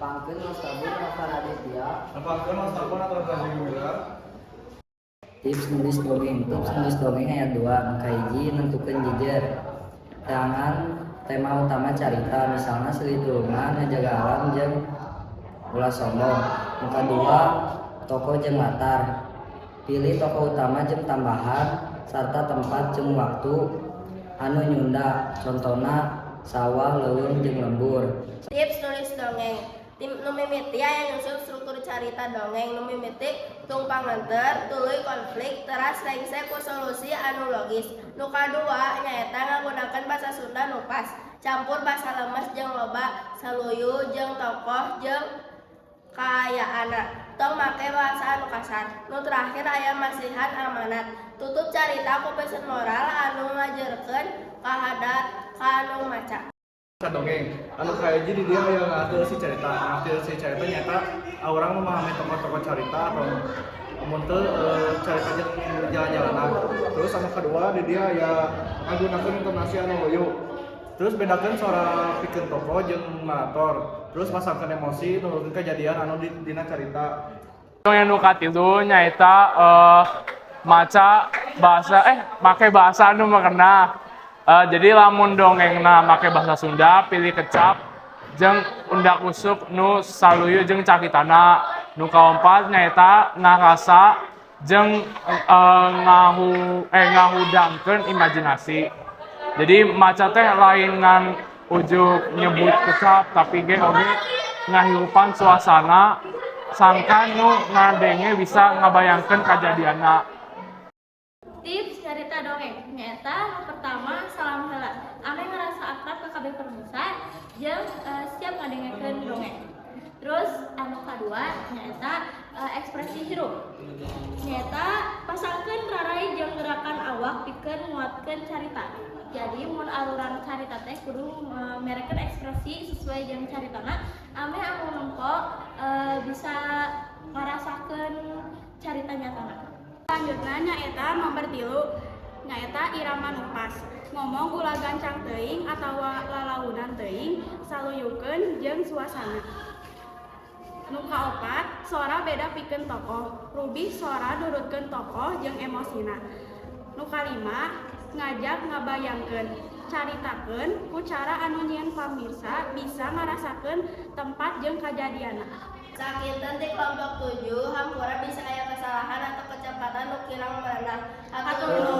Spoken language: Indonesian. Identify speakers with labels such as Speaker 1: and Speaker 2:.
Speaker 1: Nepangkeun Nostabun Rasa Raditya.
Speaker 2: Nepangkeun Nostabun atau Rasa Gembira.
Speaker 1: Tips nulis dongeng ayat 2. Angka hiji nentukeun jejer. Jangan tema utama carita, misalnya selidurungan, ngejaga alam jeung ulah sombong. Angka 2 tokoh jeung latar. Pilih tokoh utama jeung tambahan serta tempat jeung waktu anu nyunda. Contohna sawah, leuweung jeung lembur.
Speaker 3: Tips nulis dongeng. Tim nu mimiti aya nyusun struktur carita dongeng. Nu mimiti tung panganter, tuluy konflik, teras rengse ku solusi anu logis. Nu kadua nyaeta ngagunakeun basa Sunda nu pas, campur basa lemes jeung loba, saluyu jeung tokoh jeung kaayaana. Tong make bahasa anu kasar. Nu terakhir aya masihan amanat. Tutup carita ku pesan moral anu ngajarkeun kahadat ka anu maca.
Speaker 2: Dongeng anu kaeji di dia yang ngatur si cerita nyata orang memahami tokoh-tokoh cerita atau muntah cerita jalan-jalanan. Terus anu kedua di dia ya ngagunakeun intonasi anu loyo. Terus bedakeun suara pikeun tokoh jeung narator. Terus pasangkeun emosi nurunkeun kejadian anu dina cerita.
Speaker 4: Yang nu katilu nyaeta maca bahasa make bahasa anu makna. Jadi lamun dongengna make bahasa Sunda pilih kecap jeung undak usuk nu saluyu jeung cakitana. Nu kaompat nyaeta ngarasa jeung ngahudangkeun imajinasi. Jadi maca teh lain ngan ujuk nyebut kecap tapi ge oge ngahirupan suasana sangkan nu ngadenge bisa ngabayangkeun kajadianna.
Speaker 5: Tips carita dongeng nyaeta pertama salam heula. Ame ngerasa akrab ka kabeh permusa jeung siap ngadengekeun dongeng. Terus anu kadua nyaeta ekspresi hirup. Nyaeta pasangkeun rarai jeung gerakan awak pikeun nguatkeun carita. Jadi mun aluran carita teh kudu merekeun ekspresi sesuai jeung caritana. Ame anu nempo bisa ngarasakeun carita nyatana.
Speaker 6: Selanjutnya nyaeta nomor 3 nyaeta irama nu pas. Ngomong ulah gancang teuing atawa lalaunan teuing, saluyukeun jeung suasana. Nu kaopat, sora beda pikeun tokoh. Rubih sora nurutkeun tokoh jeung emosina. Nu kalima, ngajak ngabayangkeun, caritakeun ku cara anu nyieun pamirsa bisa ngarasakeun tempat jeung kajadianna.
Speaker 3: Sakinten di kelompok 7 hampura bisa aya kesalahan atau kecepatan nu kirang merendah. Hatur nuhun.